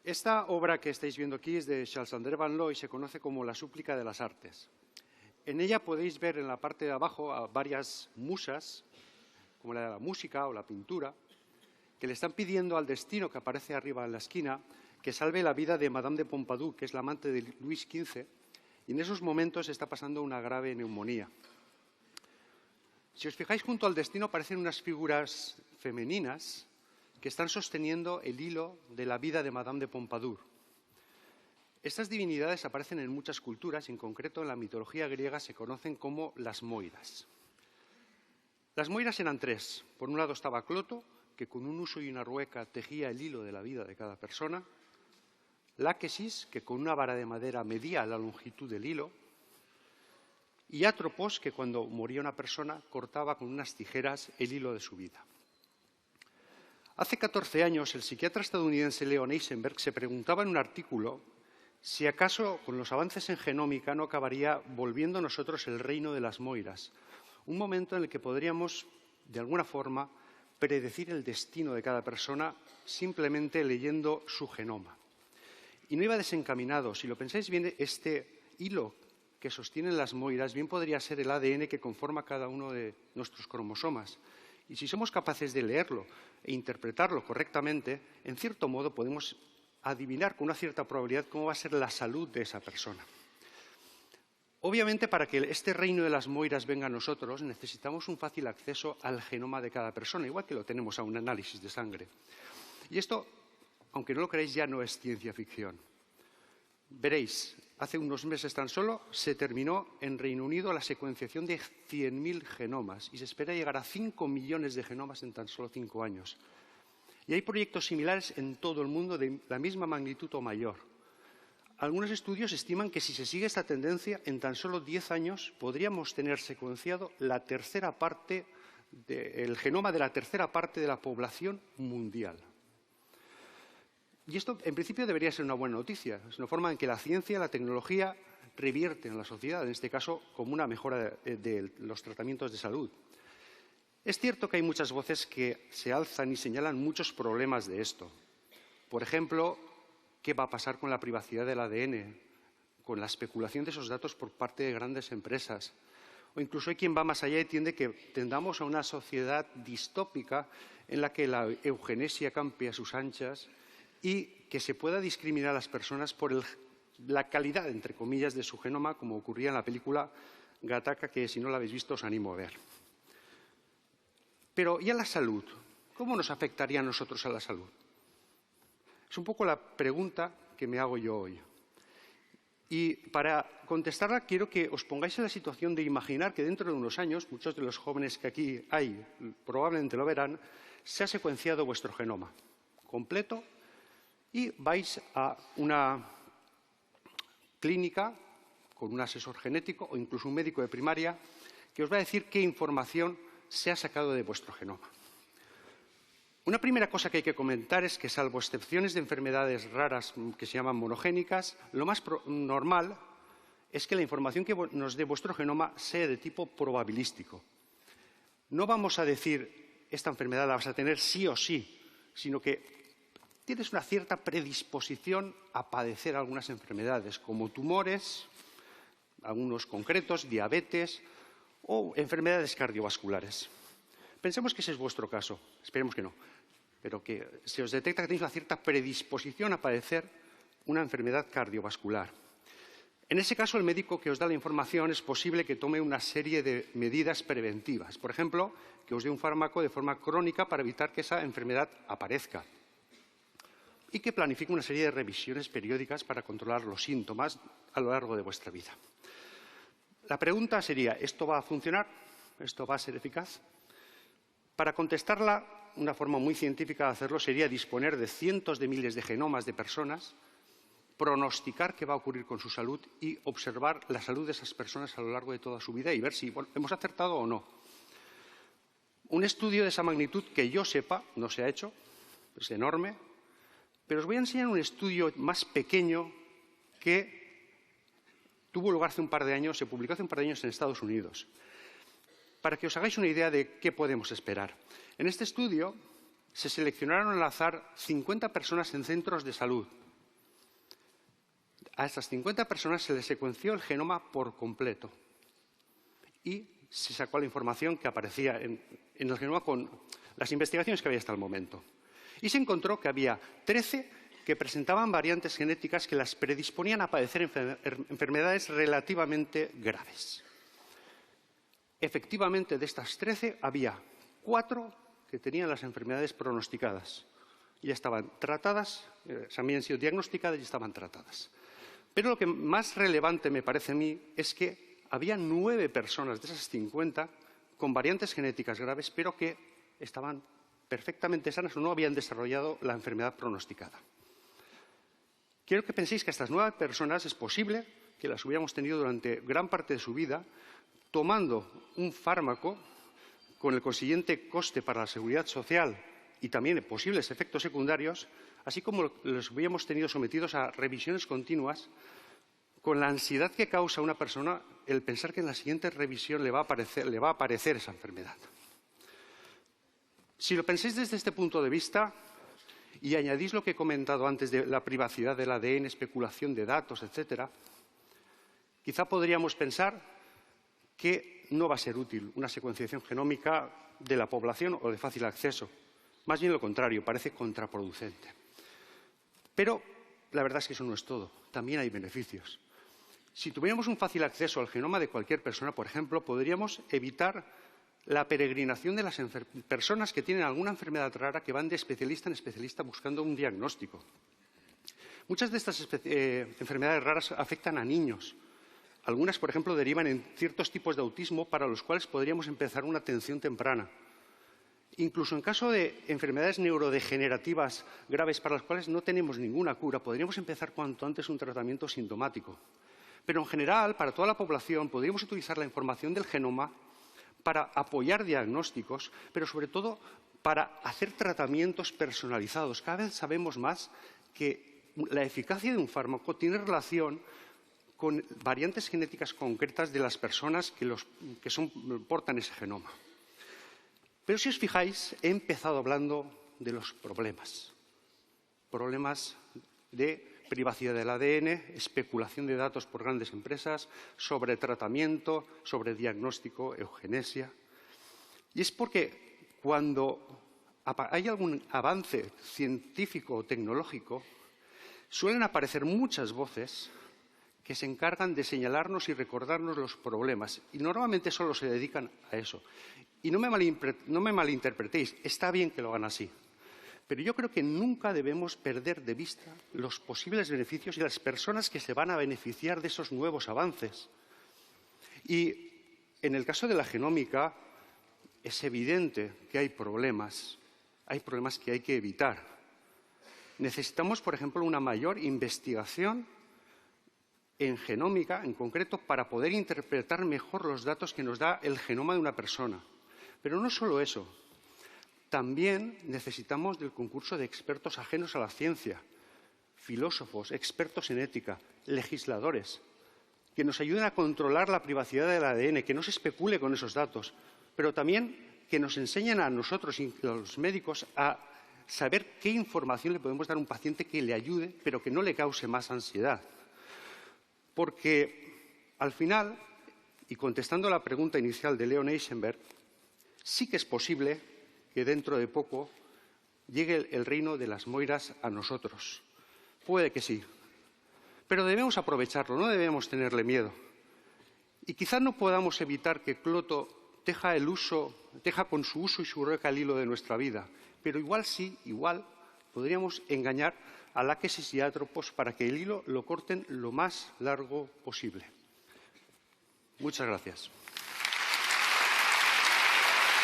Esta obra que estáis viendo aquí es de Charles-André Van Loo y se conoce como La súplica de las artes. En ella podéis ver en la parte de abajo a varias musas, como la de la música o la pintura, que le están pidiendo al destino que aparece arriba en la esquina que salve la vida de Madame de Pompadour, que es la amante de Luis XV, y en esos momentos está pasando una grave neumonía. Si os fijáis, junto al destino aparecen unas figuras femeninas que están sosteniendo el hilo de la vida de Madame de Pompadour. Estas divinidades aparecen en muchas culturas, y en concreto en la mitología griega se conocen como las Moiras. Las Moiras eran tres. Por un lado estaba Cloto, que con un huso y una rueca tejía el hilo de la vida de cada persona. Láquesis, que con una vara de madera medía la longitud del hilo. Y Atropos, que cuando moría una persona cortaba con unas tijeras el hilo de su vida. Hace 14 años, el psiquiatra estadounidense Leon Eisenberg se preguntaba en un artículo si acaso con los avances en genómica no acabaría volviendo a nosotros el reino de las Moiras, un momento en el que podríamos, de alguna forma, predecir el destino de cada persona simplemente leyendo su genoma. Y no iba desencaminado. Si lo pensáis bien, este hilo que sostienen las Moiras bien podría ser el ADN que conforma cada uno de nuestros cromosomas. Y si somos capaces de leerlo e interpretarlo correctamente, en cierto modo podemos adivinar con una cierta probabilidad cómo va a ser la salud de esa persona. Obviamente, para que este reino de las Moiras venga a nosotros, necesitamos un fácil acceso al genoma de cada persona, igual que lo tenemos a un análisis de sangre. Y esto, aunque no lo creáis, ya no es ciencia ficción. Veréis, hace unos meses tan solo se terminó en Reino Unido la secuenciación de 100.000 genomas y se espera llegar a 5 millones de genomas en tan solo 5 años. Y hay proyectos similares en todo el mundo de la misma magnitud o mayor. Algunos estudios estiman que si se sigue esta tendencia, en tan solo 10 años podríamos tener secuenciado la tercera parte el genoma de la tercera parte de la población mundial. Y esto, en principio, debería ser una buena noticia. Es una forma en que la ciencia y la tecnología revierten en la sociedad, en este caso como una mejora de los tratamientos de salud. Es cierto que hay muchas voces que se alzan y señalan muchos problemas de esto. Por ejemplo, ¿qué va a pasar con la privacidad del ADN? Con la especulación de esos datos por parte de grandes empresas. O incluso hay quien va más allá y tiende que tendamos a una sociedad distópica en la que la eugenesia campe a sus anchas y que se pueda discriminar a las personas por la calidad, entre comillas, de su genoma, como ocurría en la película Gattaca, que si no la habéis visto os animo a ver. Pero, ¿y a la salud? ¿Cómo nos afectaría a nosotros a la salud? Es un poco la pregunta que me hago yo hoy. Y para contestarla quiero que os pongáis en la situación de imaginar que dentro de unos años, muchos de los jóvenes que aquí hay probablemente lo verán, se ha secuenciado vuestro genoma completo y vais a una clínica con un asesor genético o incluso un médico de primaria que os va a decir qué información se ha sacado de vuestro genoma. Una primera cosa que hay que comentar es que, salvo excepciones de enfermedades raras que se llaman monogénicas, lo más normal es que la información que nos dé vuestro genoma sea de tipo probabilístico. No vamos a decir esta enfermedad la vas a tener sí o sí, sino que tienes una cierta predisposición a padecer algunas enfermedades, como tumores, algunos concretos, diabetes o enfermedades cardiovasculares. Pensemos que ese es vuestro caso, esperemos que no, pero que se os detecta que tenéis una cierta predisposición a padecer una enfermedad cardiovascular. En ese caso, el médico que os da la información es posible que tome una serie de medidas preventivas. Por ejemplo, que os dé un fármaco de forma crónica para evitar que esa enfermedad aparezca. Y que planifique una serie de revisiones periódicas para controlar los síntomas a lo largo de vuestra vida. La pregunta sería, ¿esto va a funcionar? ¿Esto va a ser eficaz? Para contestarla, una forma muy científica de hacerlo sería disponer de cientos de miles de genomas de personas, pronosticar qué va a ocurrir con su salud y observar la salud de esas personas a lo largo de toda su vida y ver si hemos acertado o no. Un estudio de esa magnitud, que yo sepa, no se ha hecho, es enorme, pero os voy a enseñar un estudio más pequeño que tuvo lugar hace un par de años, se publicó hace un par de años en Estados Unidos, para que os hagáis una idea de qué podemos esperar. En este estudio se seleccionaron al azar 50 personas en centros de salud, A estas 50 personas se les secuenció el genoma por completo y se sacó la información que aparecía en el genoma con las investigaciones que había hasta el momento. Y se encontró que había 13 que presentaban variantes genéticas que las predisponían a padecer enfermedades relativamente graves. Efectivamente, de estas 13 había 4 que tenían las enfermedades pronosticadas. Ya estaban tratadas, habían sido diagnosticadas y estaban tratadas. Pero lo que más relevante me parece a mí es que había 9 personas de esas 50 con variantes genéticas graves, pero que estaban perfectamente sanas o no habían desarrollado la enfermedad pronosticada. Quiero que penséis que a estas 9 personas es posible que las hubiéramos tenido durante gran parte de su vida tomando un fármaco con el consiguiente coste para la seguridad social y también posibles efectos secundarios, así como los hubiéramos tenido sometidos a revisiones continuas con la ansiedad que causa a una persona el pensar que en la siguiente revisión le va a aparecer esa enfermedad. Si lo pensáis desde este punto de vista y añadís lo que he comentado antes de la privacidad del ADN, especulación de datos, etcétera, quizá podríamos pensar que no va a ser útil una secuenciación genómica de la población o de fácil acceso. Más bien lo contrario, parece contraproducente. Pero la verdad es que eso no es todo. También hay beneficios. Si tuviéramos un fácil acceso al genoma de cualquier persona, por ejemplo, podríamos evitar la peregrinación de las personas que tienen alguna enfermedad rara que van de especialista en especialista buscando un diagnóstico. Muchas de estas enfermedades raras afectan a niños. Algunas, por ejemplo, derivan en ciertos tipos de autismo para los cuales podríamos empezar una atención temprana. Incluso en caso de enfermedades neurodegenerativas graves para las cuales no tenemos ninguna cura, podríamos empezar cuanto antes un tratamiento sintomático. Pero en general, para toda la población, podríamos utilizar la información del genoma para apoyar diagnósticos, pero sobre todo para hacer tratamientos personalizados. Cada vez sabemos más que la eficacia de un fármaco tiene relación con variantes genéticas concretas de las personas que portan ese genoma. Pero si os fijáis, he empezado hablando de los problemas. Problemas de privacidad del ADN, especulación de datos por grandes empresas, sobretratamiento, sobrediagnóstico, eugenesia. Y es porque cuando hay algún avance científico o tecnológico, suelen aparecer muchas voces que se encargan de señalarnos y recordarnos los problemas. Y normalmente solo se dedican a eso. Y no me malinterpretéis, está bien que lo hagan así. Pero yo creo que nunca debemos perder de vista los posibles beneficios y las personas que se van a beneficiar de esos nuevos avances. Y en el caso de la genómica, es evidente que hay problemas que hay que evitar. Necesitamos, por ejemplo, una mayor investigación en genómica, en concreto, para poder interpretar mejor los datos que nos da el genoma de una persona. Pero no solo eso. También necesitamos del concurso de expertos ajenos a la ciencia, filósofos, expertos en ética, legisladores, que nos ayuden a controlar la privacidad del ADN, que no se especule con esos datos, pero también que nos enseñen a nosotros y a los médicos a saber qué información le podemos dar a un paciente que le ayude, pero que no le cause más ansiedad. Porque, al final, y contestando a la pregunta inicial de Leon Eisenberg, sí que es posible que dentro de poco llegue el reino de las moiras a nosotros. Puede que sí. Pero debemos aprovecharlo, no debemos tenerle miedo. Y quizá no podamos evitar que Cloto teja con su uso y su rueca el hilo de nuestra vida. Pero igual sí, igual podríamos engañar a Láquesis y Atropos para que el hilo lo corten lo más largo posible. Muchas gracias.